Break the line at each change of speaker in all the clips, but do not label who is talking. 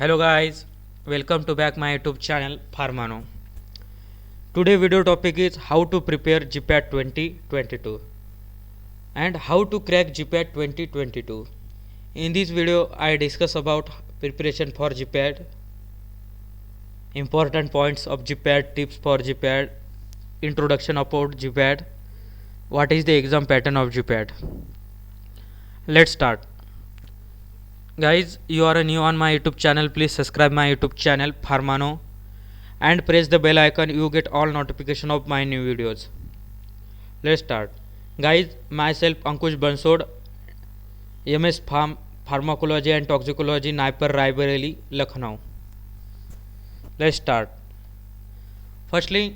Hello guys, welcome to back my YouTube channel Pharmano. Today video topic is how to prepare GPAT 2022 and how to crack GPAT 2022. In this video I discuss about preparation for GPAT, important points of GPAT, tips for GPAT, introduction about GPAT, what is the exam pattern of GPAT. Let's start. Guys, you are new on my YouTube channel, please subscribe my YouTube channel Pharmano and press the bell icon. You get all notification of my new videos. Let's start. Guys, myself Ankush Bansod, MS Pharmacology and Toxicology, Naipar Raebareli, Lucknow. Let's start. Firstly,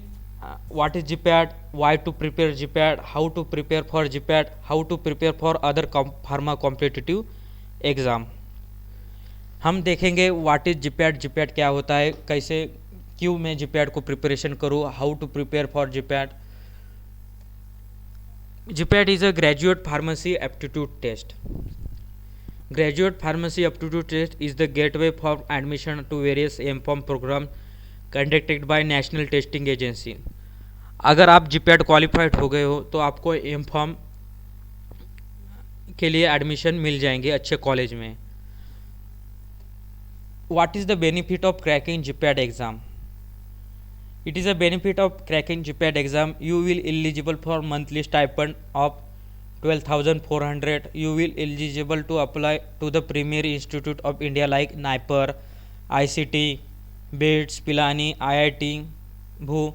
what is GPAT, why to prepare GPAT, how to prepare for GPAT, how to prepare for other pharma competitive exam. हम देखेंगे what is GPAT, GPAT क्या होता है, कैसे क्यों मैं GPAT को preparation करूँ, how to prepare for GPAT. GPAT is a graduate pharmacy aptitude test. Graduate pharmacy aptitude test is the gateway for admission to various MPharm program conducted by National Testing Agency. अगर आप GPAT qualified हो गए हो तो आपको एमफॉर्म के लिए admission मिल जाएंगे अच्छे कॉलेज में. What is the benefit of cracking GPAT exam? It is a benefit of cracking GPAT exam. You will eligible for monthly stipend of 12,400. You will eligible to apply to the premier institute of India like NIPER, ICT, BITS, Pilani, IIT, BHU,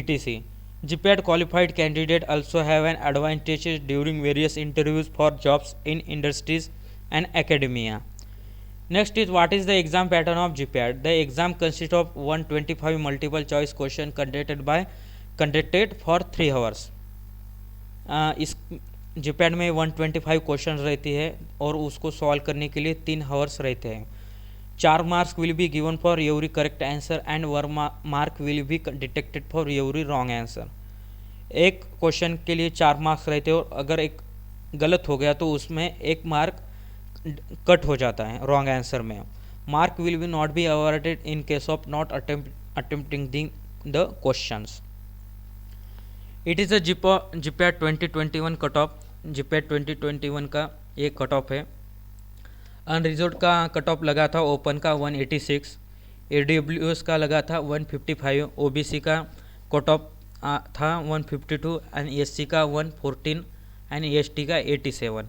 etc. GPAT qualified candidate also have an advantage during various interviews for jobs in industries and academia. Next is what is the exam pattern of GPAT. The exam consists of 125 multiple choice question conducted for 3 hours. इस GPAT में 125 question रहती है और उसको solve करने के लिए 3 hours रहते हैं. 4 marks will be given for every correct answer and 1 mark will be detected for every wrong answer. एक क्वेश्चन के लिए 4 मार्क्स रहते हैं और अगर एक गलत हो गया तो उसमें 1 मार्क कट हो जाता है रॉन्ग आंसर में. Mark will be not be awarded in case of not attempting the questions. It is a GPAT 2021 cut off. GPAT 2021 का ये कट ऑफ है. अनरिजर्व्ड का कट ऑफ लगा था ओपन का 186, AWS का लगा था 155, OBC का कट ऑफ था 152 एंड SC का 114 एंड ST का 87.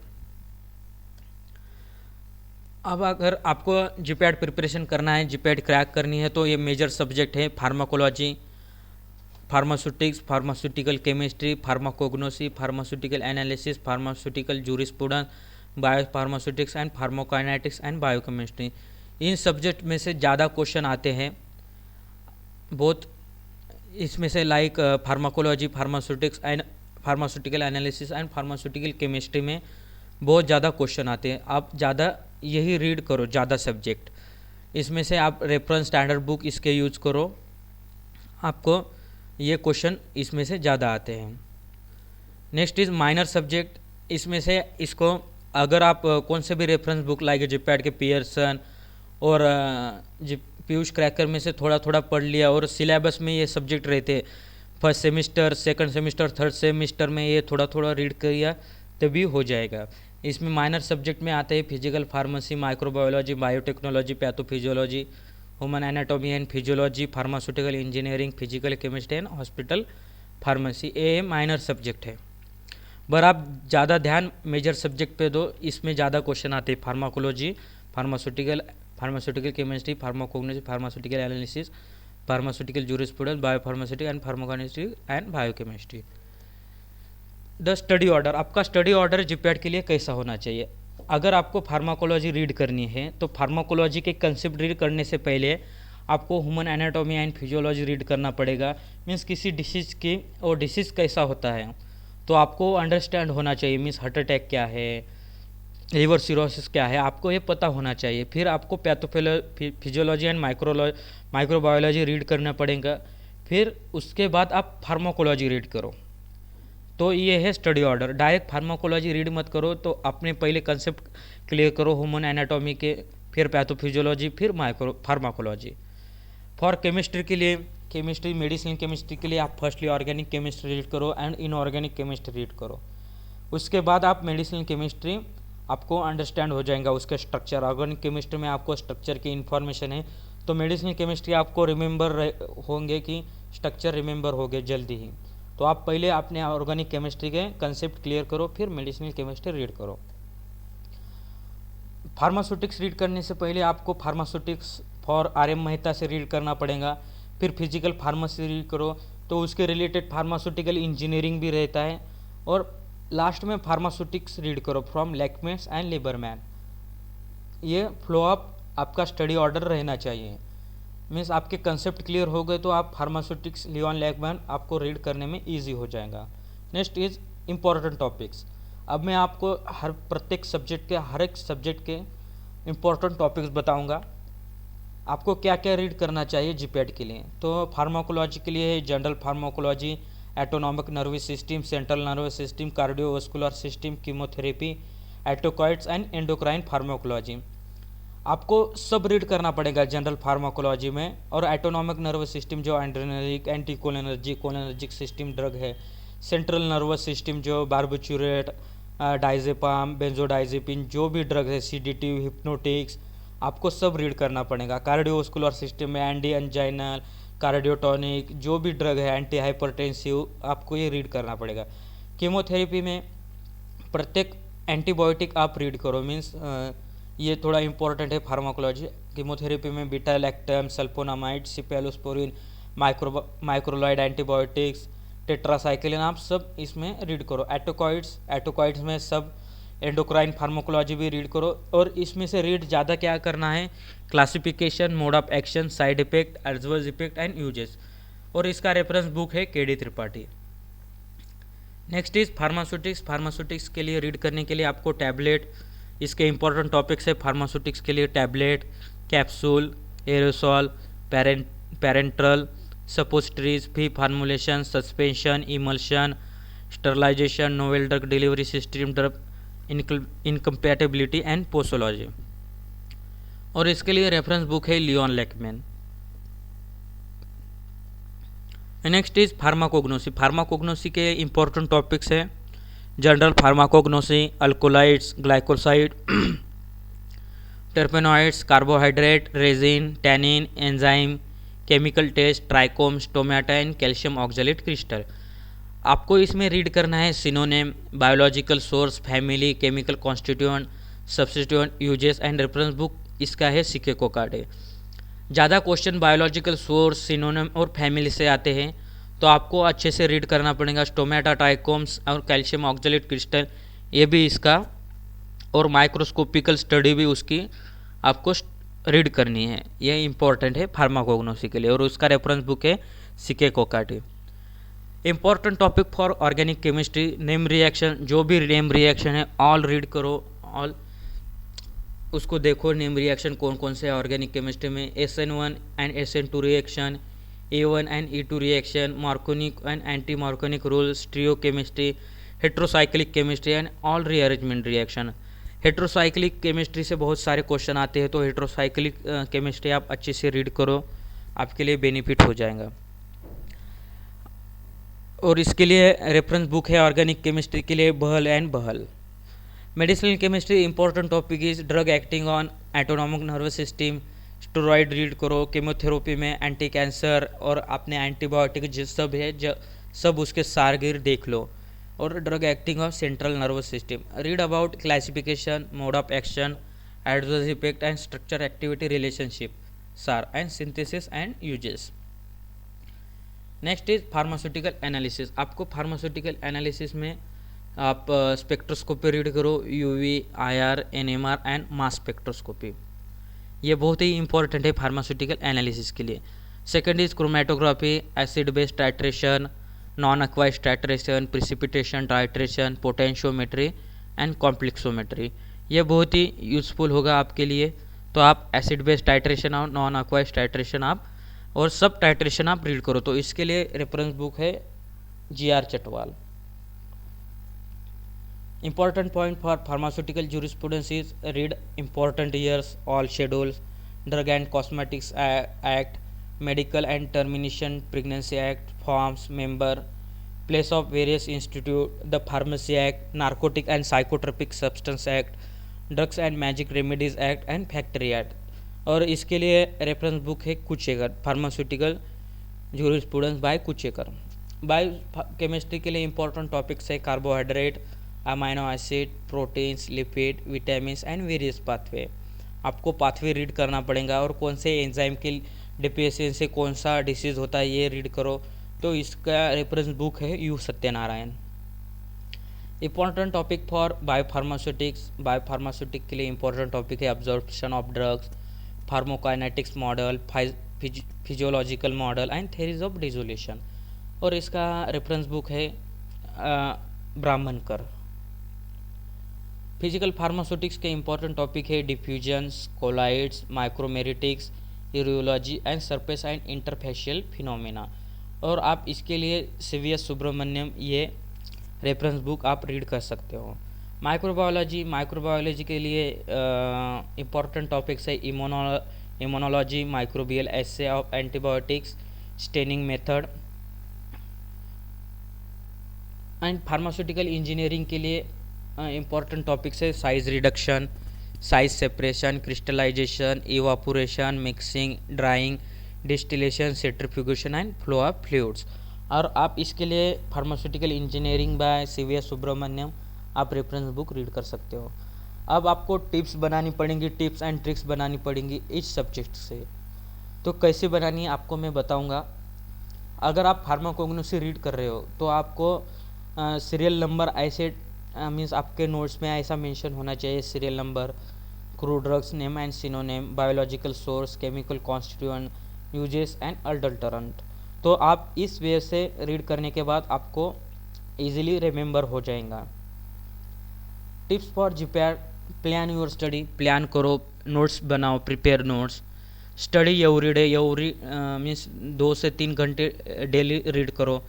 अब अगर आपको जीपैट प्रिपरेशन करना है, जीपैट क्रैक करनी है तो ये मेजर सब्जेक्ट है pharmacology, pharmaceutics, pharmaceutical chemistry, pharmacognosy, pharmaceutical analysis, pharmaceutical jurisprudence, biopharmaceutics and pharmacokinetics and biochemistry. In subject में से ज़्यादा क्वेश्चन आते हैं. बहुत इसमें से like pharmacology, pharmaceutics and pharmaceutical analysis and pharmaceutical chemistry में बहुत ज़्यादा क्वेश्चन आते हैं. आप ज़्यादा यही रीड करो, ज़्यादा सब्जेक्ट. इसमें से आप रेफरेंस स्टैंडर्ड बुक इसके यूज़ करो, आपको ये क्वेश्चन इसमें से ज़्यादा आते हैं. Next is minor subject. इसमें से इसको अगर आप कौन से भी रेफरेंस बुक लाइक जीपैट के पियर्सन और पीयूष क्रैकर में से थोड़ा थोड़ा पढ़ लिया और सिलेबस में ये सब्जेक्ट रहते, first semester, second semester, third semester में ये थोड़ा थोड़ा रीड किया तभी हो जाएगा. इसमें माइनर सब्जेक्ट में आते हैं physical pharmacy, microbiology, biotechnology, pathophysiology, human anatomy and physiology, pharmaceutical engineering, physical chemistry and hospital pharmacy. ये माइनर सब्जेक्ट है. पर आप ज़्यादा ध्यान मेजर सब्जेक्ट पे दो, इसमें ज़्यादा क्वेश्चन आते हैं. Pharmacology, pharmaceutical chemistry, pharmacognosy, pharmaceutical analysis, pharmaceutical jurisprudence, biopharmaceutics and pharmacokinetics and biochemistry. The study order. आपका स्टडी ऑर्डर जीपैट के लिए कैसा होना चाहिए. अगर आपको फार्माकोलॉजी रीड करनी है तो फार्माकोलॉजी के कंसेप्ट रीड करने से पहले आपको human anatomy and physiology read करना पड़ेगा. मीन्स किसी डिसीज़ की और डिसीज़ कैसा होता है तो आपको अंडरस्टैंड होना चाहिए. मीन्स हार्ट अटैक क्या है, लिवर सिरोसिस क्या है, आपको ये पता होना चाहिए. फिर आपको फिजियोलॉजी एंड माइक्रोबायोलॉजी रीड करना पड़ेगा. फिर उसके बाद आप फार्माकोलॉजी रीड करो. तो ये है study order. Direct pharmacology read मत करो, तो अपने पहले कंसेप्ट क्लियर करो ह्यूमन एनाटॉमी के, फिर पैथोफिजियोलॉजी, फिर माइक्रो फार्माकोलॉजी। फॉर केमिस्ट्री के लिए, केमिस्ट्री मेडिसिन केमिस्ट्री के लिए आप फर्स्टली ऑर्गेनिक केमिस्ट्री रीड करो एंड इनऑर्गेनिक केमिस्ट्री रीड करो। उसके बाद आप मेडिसिन केमिस्ट्री आपको अंडरस्टैंड हो जाएगा उसके स्ट्रक्चर। ऑर्गेनिक केमिस्ट्री में आपको स्ट्रक्चर की इन्फॉर्मेशन है, तो मेडिसिन केमिस्ट्री आपको रिमेंबर होंगे कि स्ट्रक्चर रिमेंबर हो गए जल्दी ही। तो आप पहले अपने ऑर्गेनिक केमिस्ट्री के कंसेप्ट क्लियर करो, फिर मेडिसिनल केमिस्ट्री रीड करो। फार्मास्यूटिक्स रीड करने से पहले आपको फार्मास्यूटिक्स फॉर RM मेहता से रीड करना पड़ेगा, फिर फिजिकल फार्मेसी रीड करो, तो उसके रिलेटेड फार्मास्यूटिकल इंजीनियरिंग भी रहता है, और लास्ट में फार्मास्यूटिक्स रीड करो फ्रॉम लैकमेट्स एंड लिबरमैन। ये फ्लो अप आपका स्टडी ऑर्डर रहना चाहिए। मीन्स आपके कंसेप्ट क्लियर हो गए तो आप फार्मास्यूटिक्स लियोन लैकमैन आपको रीड करने में ईजी हो जाएगा। Next is important topics. अब मैं आपको प्रत्येक सब्जेक्ट के हर एक सब्जेक्ट के इम्पोर्टेंट टॉपिक्स बताऊंगा, आपको क्या क्या रीड करना चाहिए जीपैट के लिए। तो फार्माकोलॉजी के लिए है general pharmacology, autonomic nervous system, central nervous system, cardiovascular system, chemotherapy, autacoids and endocrine pharmacology. आपको सब रीड करना पड़ेगा जनरल फार्माकोलॉजी में। और एटोनॉमिक नर्वस सिस्टम जो एंड्रेनर्जिक, एंटीकोलिनर्जिक, कोलिनर्जिक सिस्टम ड्रग है, सेंट्रल नर्वस सिस्टम जो बार्बिचुरेट, डाइजेपाम, बेंजोडाइजेपिन जो भी ड्रग है, सीडेटिव, हिप्नोटिक्स, आपको सब रीड करना पड़ेगा। कार्डियोवास्कुलर सिस्टम में एंटी एंजाइनल, कार्डियोटॉनिक जो भी ड्रग है, एंटी हाइपरटेंसिव, आपको ये रीड करना पड़ेगा। कीमोथेरेपी में प्रत्येक एंटीबायोटिक आप रीड करो, मीन्स ये थोड़ा इंपॉर्टेंट है फार्माकोलॉजी। कीमोथेरेपी में beta lactam, sulphonamide, cephalosporin, macrolide antibiotics, tetracycline, आप सब इसमें रीड करो। एटोकॉइड्स में सब एंडोक्राइन फार्माकोलॉजी भी रीड करो। और इसमें से रीड ज़्यादा क्या करना है, classification, mode of action, side effect, adverse effect and uses. और इसका रेफरेंस बुक है KD Tripathi. Next is pharmaceutics. Pharmaceutics के लिए रीड करने के लिए आपको टैबलेट, इसके इंपॉर्टेंट टॉपिक्स है फार्मास्यूटिक्स के लिए, tablet, capsule, aerosol, parenteral, suppositories, भी formulation, suspension, emulsion, sterilisation, novel drug delivery system, drug incompatibility and posology. और इसके लिए रेफरेंस बुक है Leon Lachman. Next is pharmacognosy. Pharmacognosy के इंपॉर्टेंट टॉपिक्स है general pharmacognosy, alkaloids, glycoside, terpenoids, carbohydrate, resin, tannin, enzyme, chemical test, trichome, stomata and calcium oxalate crystal. आपको इसमें read करना है synonym, biological source, family, chemical constituent, substituent, uses and reference book इसका है CK Kokate. ज़्यादा question biological source, synonym और family से आते हैं, तो आपको अच्छे से रीड करना पड़ेगा। स्टोमेटा, ट्राइकोम्स और कैल्शियम ऑक्जेलेट क्रिस्टल ये भी इसका, और माइक्रोस्कोपिकल स्टडी भी उसकी आपको रीड करनी है। ये इंपॉर्टेंट है फार्माकोग्नोसी के लिए, और उसका रेफरेंस बुक है CK Kokate. Important topic for organic chemistry, name reaction, जो भी नेम रिएक्शन है ऑल रीड करो, ऑल उसको देखो नेम रिएक्शन कौन कौन से ऑर्गेनिक केमिस्ट्री में। SN1 and SN2 reaction, A1 and E2 reaction, मार्कोनिक and anti Markovnikov rule, stereo chemistry, heterocyclic chemistry and all rearrangement reaction. Heterocyclic chemistry से बहुत सारे क्वेश्चन आते हैं, तो हेट्रोसाइक्लिक केमिस्ट्री आप अच्छे से रीड करो, आपके लिए बेनिफिट हो जाएगा। और इसके लिए रेफरेंस बुक है ऑर्गेनिक केमिस्ट्री के लिए Bahl and Bahl. Medicinal chemistry important topic is drug acting on autonomic nervous system, steroid read करो। केमोथेरेपी में एंटी कैंसर और अपने एंटीबायोटिक जिस सब है सब उसके सारगिर देख लो। और drug acting of central nervous system, read about classification, mode of action, adverse effect and structure activity relationship, SAR and synthesis and uses. Next is pharmaceutical analysis. आपको फार्मास्यूटिकल एनालिसिस में आप स्पेक्ट्रोस्कोपी रीड करो, UV, IR, NMR and mass spectroscopy. ये बहुत ही important है pharmaceutical analysis के लिए। Second is chromatography, acid base titration, non aqueous titration, precipitation titration, potentiometry and complexometry. ये बहुत ही यूजफुल होगा आपके लिए। तो आप एसिड बेस टाइट्रेशन और नॉन एक्वाइज टाइट्रेशन आप और सब टाइट्रेशन आप रीड करो। तो इसके लिए रेफरेंस बुक है GR Chatwal. Important point for pharmaceutical jurisprudence is read important years, all schedules, Drug and Cosmetics Act, Medical and Termination Pregnancy Act, forms, member, place of various institute, the Pharmacy Act, Narcotic and Psychotropic Substance Act, drugs and magic remedies act and factory act. और इसके लिए reference book है Kuchekar, pharmaceutical jurisprudence by Kuchekar. Bio chemistry के लिए important topics है carbohydrate, amino acid, proteins, lipid, vitamins and various pathway. आपको pathway read करना पड़ेगा और कौन से एंजाइम के डिफिशिएंसी से कौन सा डिसीज़ होता है ये रीड करो। तो इसका रेफरेंस बुक है U Satyanarayana. Important topic for biopharmaceutics, biopharmaceutic के लिए इंपॉर्टेंट टॉपिक है absorption of drugs, pharmacokinetics model, physiological model and theories of dissolution. और इसका रेफरेंस बुक है ब्राह्मणकर। फिजिकल फार्मास्यूटिक्स के इंपॉर्टेंट टॉपिक है diffusions, colloids, micromeritics, rheology and surface and interfacial phenomena. और आप इसके लिए सीवीएस सुब्रमण्यम ये रेफरेंस बुक आप रीड कर सकते हो। माइक्रोबायोलॉजी, माइक्रोबायोलॉजी के लिए इंपॉर्टेंट टॉपिक्स है immunology, microbial assay of antibiotics, staining method and pharmaceutical engineering के लिए इंपॉर्टेंट टॉपिक्स है size reduction, size separation, crystallisation, evaporation, mixing, drying, distillation, centrifugation and flow of fluids. और आप इसके लिए pharmaceutical engineering by CVS Subramanyam आप reference book read कर सकते हो। अब आपको टिप्स बनानी पड़ेंगी, टिप्स एंड ट्रिक्स बनानी पड़ेंगी इस सब्जेक्ट से। तो कैसे बनानी है आपको मैं बताऊंगा। अगर आप फार्माकोग्नोसी रीड कर रहे हो तो आपको सीरियल नंबर ऐसे मीन्स आपके नोट्स में ऐसा मेंशन होना चाहिए, serial number, crude drugs name and synonym, biological source, chemical constituent, uses and adulterant. तो आप इस वे से रीड करने के बाद आपको इजीली रिमेंबर हो जाएगा। Tips for GPR, plan your study, plan करो, नोट्स बनाओ, prepare notes, study every day, every means 2 से 3 घंटे डेली रीड करो।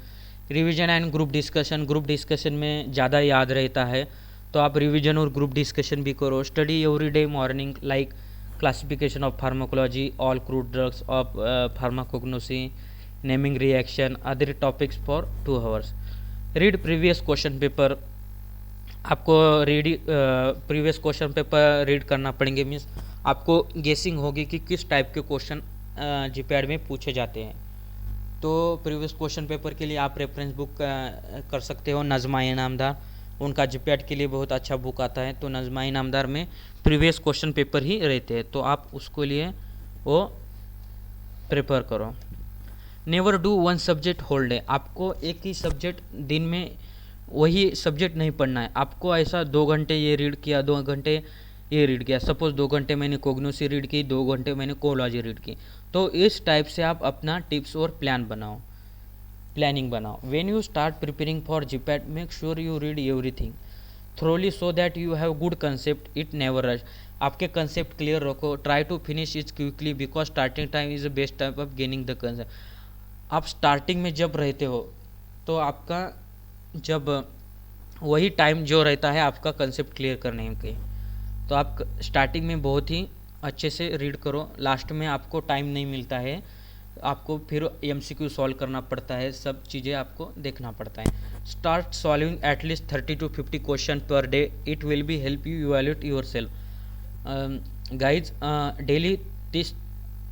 Revision and group discussion, group discussion में ज़्यादा याद रहता है तो आप रिवीजन और ग्रुप डिस्कशन भी करो। Study every day morning like classification of pharmacology, all crude drugs of pharmacognosy, naming reaction, other topics for 2 hours. Read previous question paper, आपको प्रीवियस क्वेश्चन पेपर रीड करना पड़ेंगे। मीन्स आपको गेसिंग होगी कि किस टाइप के क्वेश्चन जीपीएड में पूछे जाते हैं। तो प्रीवियस क्वेश्चन पेपर के लिए आप रेफरेंस बुक कर सकते हो नज़मा इनामदार, उनका जीपीएड के लिए बहुत अच्छा बुक आता है। तो नज़मा इनामदार में प्रीवियस क्वेश्चन पेपर ही रहते हैं, तो आप उसको लिए वो प्रिपेयर करो। Never do one subject whole day, आपको एक ही सब्जेक्ट दिन में वही सब्जेक्ट नहीं पढ़ना है। आपको ऐसा 2 घंटे ये रीड किया, 2 घंटे ये रीड किया। सपोज 2 घंटे मैंने कोग्नोसी रीड की, 2 घंटे मैंने कोलॉजी रीड की। तो इस टाइप से आप अपना टिप्स और प्लानिंग बनाओ। When you start preparing for GPAT, make sure you read everything thoroughly so that you have good concept, it never rush. आपके कंसेप्ट क्लियर रखो, try to finish it quickly because starting time is the best time of gaining the concept. आप starting में जब रहते हो तो आपका जब वही टाइम जो रहता है आपका कंसेप्ट क्लियर करने के, तो आप स्टार्टिंग में बहुत ही अच्छे से रीड करो। लास्ट में आपको टाइम नहीं मिलता है, आपको फिर एमसीक्यू सॉल्व करना पड़ता है, सब चीज़ें आपको देखना पड़ता है। Start solving at least 30 to 50 question per day, it will be help you evaluate your self. Guys daily 30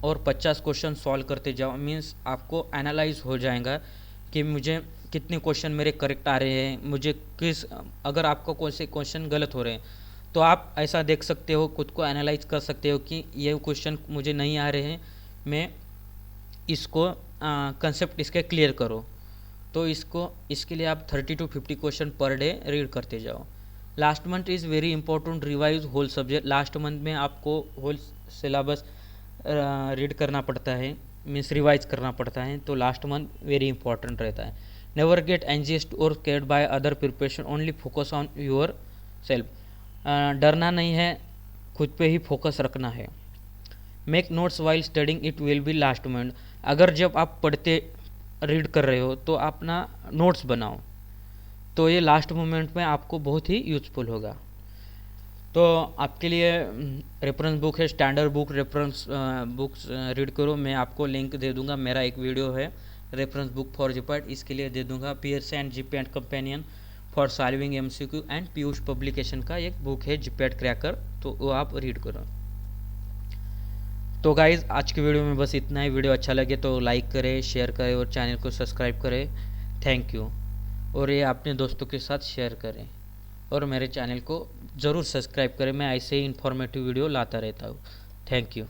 और 50 क्वेश्चन सॉल्व करते जाओ। मीन्स आपको एनालाइज हो जाएगा कि मुझे कितने क्वेश्चन मेरे करेक्ट आ रहे हैं, मुझे किस, अगर आपको कौन से क्वेश्चन गलत हो रहे हैं तो आप ऐसा देख सकते हो, खुद को एनालाइज कर सकते हो कि ये क्वेश्चन मुझे नहीं आ रहे हैं, मैं इसको कंसेप्ट इसके क्लियर करो। तो इसके लिए आप 30 to 50 question per day read करते जाओ। Last month is very important, revise whole subject. Last month में आपको होल सिलेबस रीड करना पड़ता है, मीन्स रिवाइज करना पड़ता है। तो लास्ट मंथ वेरी इंपॉर्टेंट रहता है। नेवर गेट एंजियस और scared by other preparation, only focus on your self. डरना नहीं है, खुद पे ही फोकस रखना है। Make notes while studying, it will be last moment. अगर जब आप पढ़ते रीड कर रहे हो तो अपना नोट्स बनाओ, तो ये लास्ट मोमेंट में आपको बहुत ही यूजफुल होगा। तो आपके लिए रेफरेंस बुक है, standard book reference books read करो। मैं आपको लिंक दे दूंगा, मेरा एक वीडियो है रेफरेंस बुक फॉर जीपैट, इसके लिए दे दूंगा। Pearson GPAT companion for solving MCQ and Piyush publication का एक बुक है जीपैट क्रैकर, तो वो आप रीड करो। तो गाइज़ आज की वीडियो में बस इतना ही। वीडियो अच्छा लगे तो लाइक करें, शेयर करें और चैनल को सब्सक्राइब करें। Thank you. और ये अपने दोस्तों के साथ शेयर करें और मेरे चैनल को ज़रूर सब्सक्राइब करें। मैं ऐसे ही इन्फॉर्मेटिव वीडियो लाता रहता हूँ। Thank you.